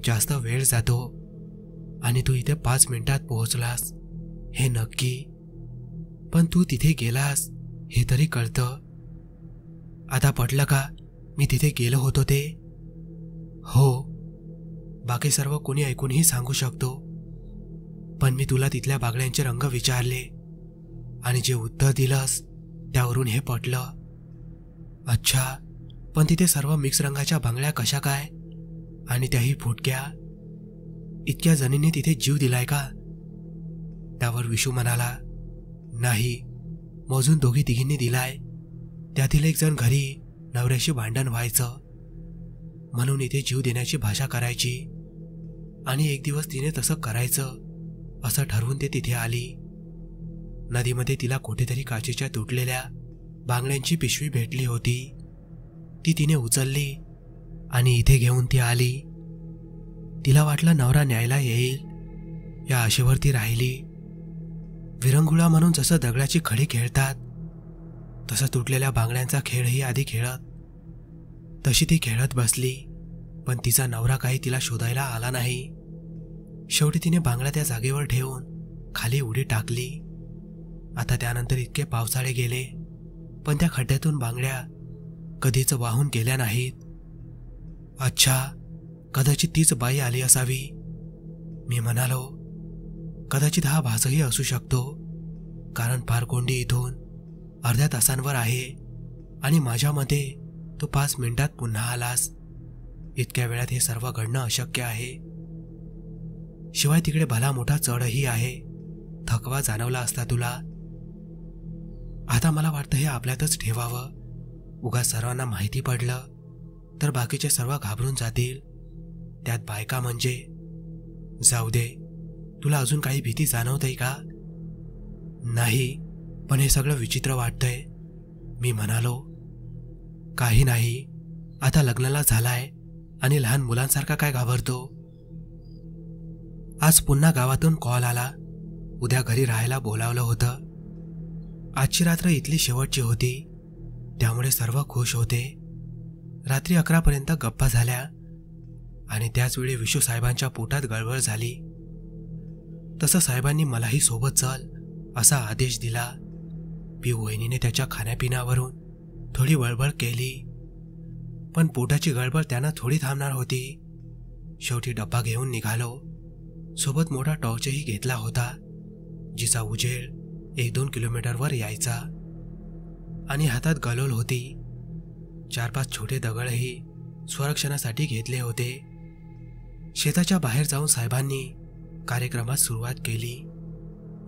जास्त वेळ जातो, आणि तू इथे 5 मिनिटात पोहोचलास हे नक्की. पण तू तिथे गेलास हे तरी कळतं. आता पटलं का मी तिथे गेलो होतो ते? हो, बाकी सर्व कोणी ऐकूनही सांगू शकतो, पण मी तुला तिथल्या बागड्यांचे रंग विचारले आणि जे उत्तर दिलंस त्यावरून हे पटलं. अच्छा, पण तिथे सर्व मिक्स रंगाच्या बांगड्या कशा काय, आणि त्याही फुटक्या? इतक्या जणींनी तिथे जीव दिलाय का? त्यावर विशू म्हणाला, नाही, मोजून 2-3 दिलाय. त्यातील एक जण घरी नवऱ्याशी भांडण व्हायचं म्हणून इथे जीव देण्याची भाषा करायची, आणि एक दिवस तिने तसं करायचं असं ठरवून ते तिथे आली. नदीमध्ये तिला कुठेतरी काचेच्या तुटलेल्या बांगड्यांची पिशवी भेटली होती. ती तिने उचलली आणि इथे घेऊन ती आली. तिला वाटलं नवरा न्यायला येईल, या आशेवर ती राहिली. विरंगुळा म्हणून जसं दगडाची खडी खेळतात तसं तुटलेल्या बांगड्यांचा खेळही आधी खेळत, तशी ती खेळत बसली. पण तिचा नवरा काही तिला शोधायला आला नाही. शेवटी तिने बांगड्या त्या जागेवर ठेवून खाली उडी टाकली. आता त्यानंतर इतके पावसाळे गेले, पण त्या खड्ड्यातून बांगड्या कधीच वाहून गेल्या नाहीत. अच्छा, कदाचित तीच बाई आली असावी, मी म्हणालो. कदाचित हा भासही असू शकतो, कारण पारकोंडी इथून अर्ध्या तासांवर आहे, आणि माझ्या मते तो 5 मिनिटात पुन्हा आलास. इतक्या वेळात हे सर्व घडणं अशक्य आहे. शिवाय तिकडे भला मोठा चढही आहे. थकवा जाणवला असता तुला. आता मला वाटतं हे आपल्यातच ठेवावं. उगा सर्वांना माहिती पडलं तर बाकीचे सर्व घाबरून जातील, त्यात बायका म्हणजे. जाऊ दे, तुला अजून काही भीती जाणवतंय का? नाही, पण हे सगळं विचित्र वाटतंय, मी म्हणालो. काही नाही, आता लग्नाला झालाय आणि लहान मुलांसारखा काय घाबरतो. आज पुन्हा गावातून कॉल आला. उद्या घरी राहायला बोलावलं होतं. आजची रात्र इथली शेवटची होती, त्यामुळे सर्व खुश होते. रात्री 11 पर्यंत गप्पा झाल्या आणि त्याचवेळी विशू साहेबांच्या पोटात गळबळ झाली. तसं साहेबांनी मलाही सोबत चल असा आदेश दिला. पिऊ वहिनीने त्याच्या खाण्यापिण्यावरून थोडी वळवळ केली, पण पोटाची गळबळ त्यांना थोडी थांबणार होती. शेवटी डब्बा घेऊन निघालो. सोबत मोठा टॉर्चही घेतला होता, जिचा उजेड 1-2 किलोमीटरवर यायचा. आणि हातात गलोल होती. 4-5 छोटे दगडही स्वरक्षणासाठी घेतले होते. शेताच्या बाहेर जाऊन साहेबांनी कार्यक्रमात सुरुवात केली.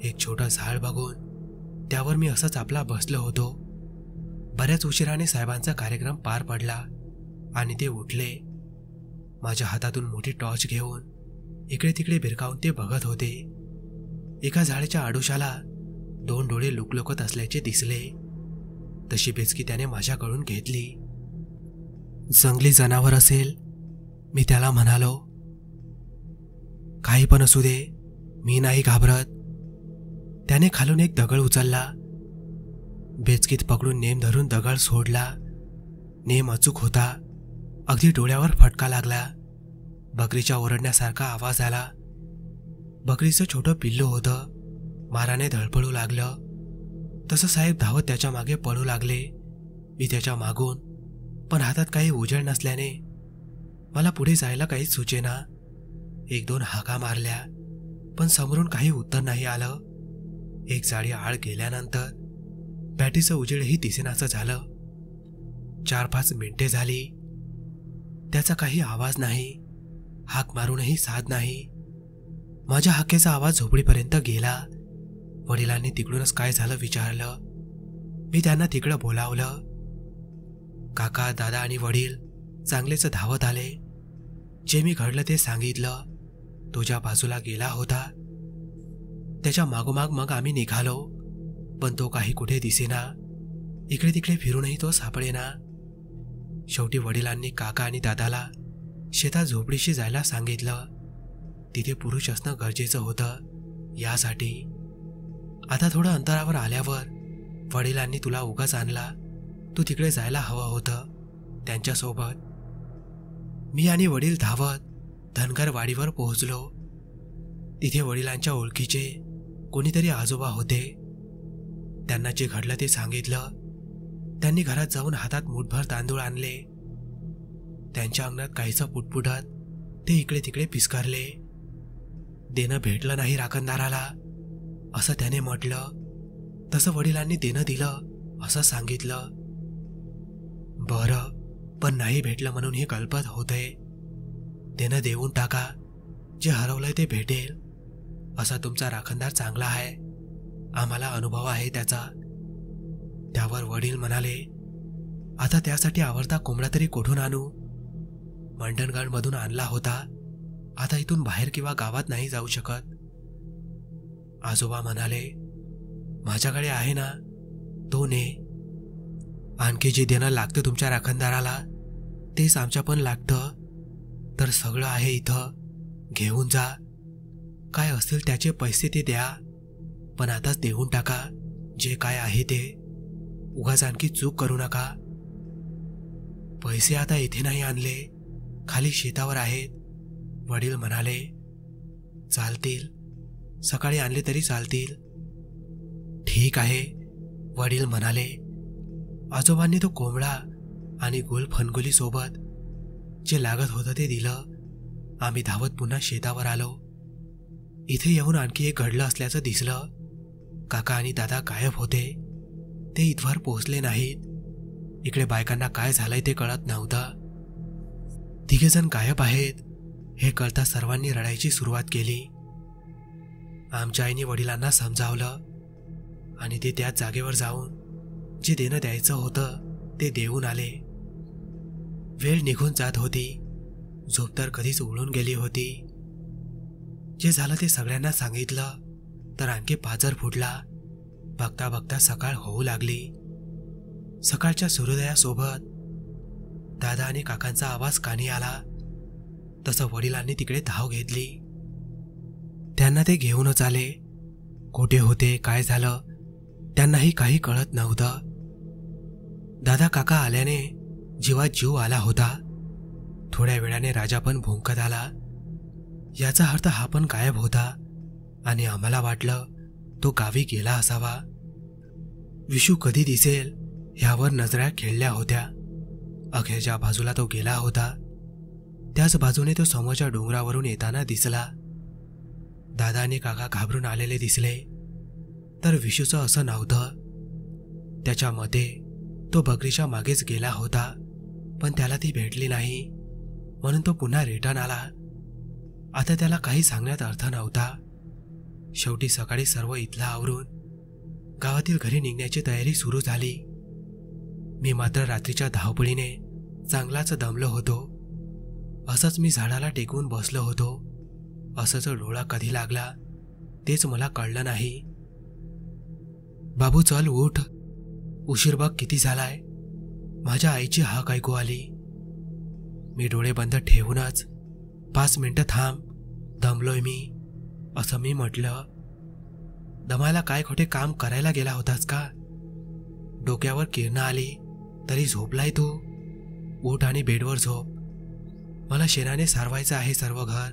एक छोटं झाड बघून त्यावर मी असंच आपला बसलो होतो. बऱ्याच उशिराने साहेबांचा कार्यक्रम पार पडला आणि ते उठले. माझ्या हातातून मोठी टॉर्च घेऊन इकडे तिकडे भिरकावून ते बघत होते. एका झाडाच्या आडोशाला 2 डोळे लुकलुकत असल्याचे दिसले. तशी बेचकी त्याने माझ्याकडून घेतली. जंगली जनावर असेल, मी त्याला म्हणालो. काही पण असू दे, मी नाही घाबरत. त्याने खालून एक दगड उचलला. बेचकीत पकडून नेम धरून दगड सोडला. नेम अचूक होता. अगदी डोळ्यावर फटका लागला. बकरीच्या ओरडण्यासारखा आवाज आला. बकरीचं छोटं पिल्लू होतं. माराने धडपडू लागलं. तसं साहेब धावत त्याच्या मागे पळू लागले. मी त्याच्या मागून, पण हातात काही उजेड नसल्याने मला पुढे जायला काहीच सुचेना. 1-2 हाका मारल्या, पण समोरून काही उत्तर नाही आलं. एक जाडी आड गेल्यानंतर बॅटीचं उजेडही दिसेनासं झालं. 4-5 मिनिटे झाली. त्याचा काही आवाज नाही. हाक मारूनही साध नाही. माझ्या हाकेचा आवाज झोपडीपर्यंत गेला. वडिलांनी तिकडूनच काय झालं विचारलं. मी त्यांना तिकडं बोलावलं. काका, दादा आणि वडील चांगलेच धावत आले. जे मी घडलं ते सांगितलं. तो ज्या बाजूला गेला होता त्याच्या मागोमाग मग आम्ही निघालो, पण तो काही कुठे दिसेना. इकडे तिकडे फिरूनही तो सापडेना. शेवटी वडिलांनी काका आणि दादाला शेतात झोपडीशी जायला सांगितलं. तिथे पुरुष असणं गरजेचं होतं यासाठी. आता थोडं अंतरावर आल्यावर वडिलांनी तुला उगाच आणला, तू तिकडे जायला हवं होतं त्यांच्यासोबत. मी आणि वडील धावत धनगर वाडीवर पोहोचलो. तिथे वडिलांच्या ओळखीचे कोणीतरी आजोबा होते. त्यांना जे घडलं ते सांगितलं. त्यांनी घरात जाऊन हातात मुठभर तांदूळ आणले. त्यांच्या अंगणात काहीचं पुटपुटत ते इकडे तिकडे पिस्कारले. देणं भेटलं नाही राखणदाराला असं त्याने म्हटलं. तसं वडिलांनी देणं दिलं असं सांगितलं. बरं, पण नाही भेटलं म्हणून हे कल्पत होतंय. देणं देऊन टाका, जे हरवलंय ते भेटेल. असा तुमचा राखणदार चांगला आहे, आम्हाला अनुभव आहे त्याचा. त्यावर वडील म्हणाले, आता त्यासाठी आवडता कोंबडा तरी कुठून आणू? मंडणगडमधून आणला होता. आता इथून बाहेर किंवा गावात नाही जाऊ शकत. आजोबा म्हणाले, माझ्याकडे आहे ना, तो ने. आणखी जे देणं लागतं तुमच्या राखणदाराला तेच आमच्या पण लागतं. तर सगळं आहे इथं, घेऊन जा. काय असतील त्याचे पैसे ते द्या, पण आताच देऊन टाका जे काय आहे ते. उगाच आणखी चूक करू नका. पैसे आता इथे नाही आणले, खाली शेतावर आहेत. वडील म्हणाले, चालतील, सकाळी आणले तरी चालतील. ठीक आहे, वडील म्हणाले. आजोबांनी तो कोंबडा आणि गोल फनगोली सोबत जे लागत होतं ते दिलं. आम्ही धावत पुन्हा शेतावर आलो. इथे येऊन आणखी एक घडलं असल्याचं दिसलं. काका आणि दादा गायब होते. ते इथवर पोहोचले नाहीत. इकडे बायकांना काय झालंय ते कळत नव्हतं. 3 जण गायब आहेत हे कळता सर्वांनी रडायची सुरुवात केली. आमच्या आईने वडिलांना समजावलं आणि ते त्याच जागेवर जाऊन जे देणं द्यायचं होतं ते देऊन आले. वेळ निघून जात होती. झोप तर कधीच उडून गेली होती. जे झालं ते सगळ्यांना सांगितलं तर आणखी पाजर फुटला. बघता बघता सकाळ होऊ लागली. सकाळच्या सूर्योदयासोबत दादा आणि काकांचा आवाज कानी आला. तसं वडिलांनी तिकडे धाव घेतली. त्यांना ते घेऊनच आले. कुठे होते, काय झालं, त्यांनाही काही कळत नव्हतं. दादा काका आल्याने जीवात जीव आला होता. थोड्या वेळाने राजा पण भुंकत आला. याचा अर्थ हा पण गायब होता आणि आम्हाला वाटलं तो गावी गेला असावा. विशू कधी दिसेल ह्यावर नजरा खेळल्या होत्या. अखेरच्या बाजूला तो गेला होता. त्याच बाजूने तो समोरच्या डोंगरावरून येताना दिसला. दादा आणि काका घाबरून आलेले दिसले. तर विशूचं असं नव्हतं. त्याच्या मते तो बकरीच्या मागेच गेला होता, पण त्याला ती भेटली नाही म्हणून तो पुन्हा रिटर्न आला. आता त्याला काही सांगण्यात अर्थ नव्हता. शेवटी सकाळी सर्व इथला आवरून गावातील घरी निघण्याची तयारी सुरू झाली. मी मात्र रात्रीच्या धावपळीने चांगलाच दमलो होतो. असंच मी झाडाला टेकवून बसलो होतो. असंच डोळा कधी लागला तेच मला कळलं नाही. बाबू चल उठ, उशीर बघ किती झालाय. माझ्या आईची हाक ऐकू आली. मी डोळे बंद ठेवूनच 5 मिनिटं थांब, दमलोय मी, असं मी म्हटलं. दमायला काय खोटे काम करायला गेला होतास का? डोक्यावर किरणं आली तरी झोपलाय तू? उठ आणि बेडवर झोप. मला शेणाने सारवायचं आहे सर्व घर.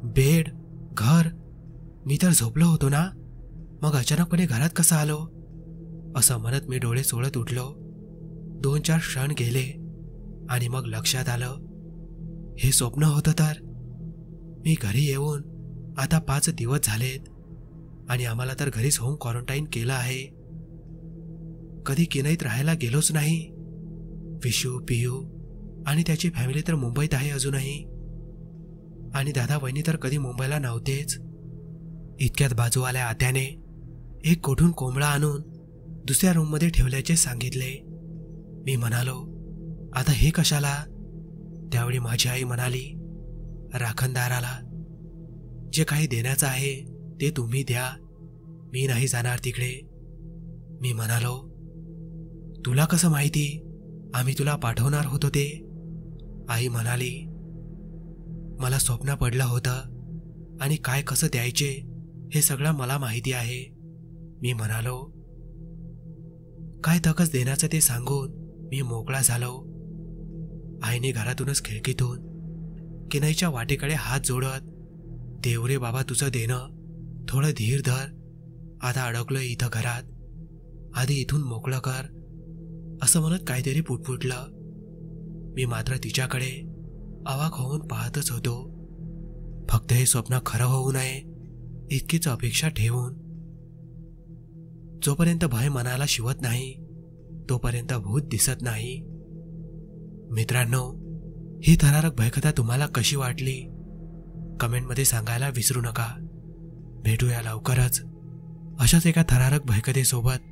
बेड, घर, मी तर झोपलो होतो ना, मग अचानकपणे घरात कसं आलो? असं म्हणत मी डोळे चोळत उठलो. 2-4 क्षण गेले आणि मग लक्षात आलं हे स्वप्न होतं. तर मी घरी येऊन आता 5 दिवस झालेत आणि आम्हाला तर घरीच होम क्वारंटाईन केलं आहे. कधी किनईत राहायला गेलोच नाही. विशू, पियू आणि त्याची फॅमिली तर मुंबईत आहे अजूनही. आणि दादा वहिनी तर कधी मुंबईला नव्हतेच. इतक्यात बाजूवाल्या आत्याने एक कोठून कोंबडा आणून दुसऱ्या रूममध्ये ठेवल्याचे सांगितले. मी म्हणालो आता हे कशाला? त्यावेळी माझी आई म्हणाली राखणदाराला जे काही देण्याचं आहे ते तुम्ही द्या, मी नाही जाणार तिकडे. मी म्हणालो तुला कसं माहिती आम्ही तुला पाठवणार होतो ते? आई म्हणाली मला स्वप्न पडलं होतं आणि काय कसं द्यायचे हे सगळं मला माहिती आहे. मी म्हणालो काय तकस देण्याचं ते सांगून मी मोकळा झालो. आईने घरातूनच खिडकीतून किनईच्या वाटेकडे हात जोडत देव रे बाबा तुझं देणं, थोडं धीर धर, आता अडकलोय इथं घरात, आधी इथून मोकळं कर, असं म्हणत काहीतरी पुटपुटलं. मी मात्र तिच्याकडे अवाक होऊन पाहतच होतो. फक्त हे स्वप्न खरं होऊ नये इतकीच अपेक्षा ठेवून. जोपर्यंत भय मनाला शिवत नाही तोपर्यंत भूत दिसत नाही. मित्रांनो, ही थरारक भयकथा तुम्हाला कशी वाटली कमेंटमध्ये सांगायला विसरू नका. भेटूया लवकरच अशाच एका थरारक भयकथेसोबत.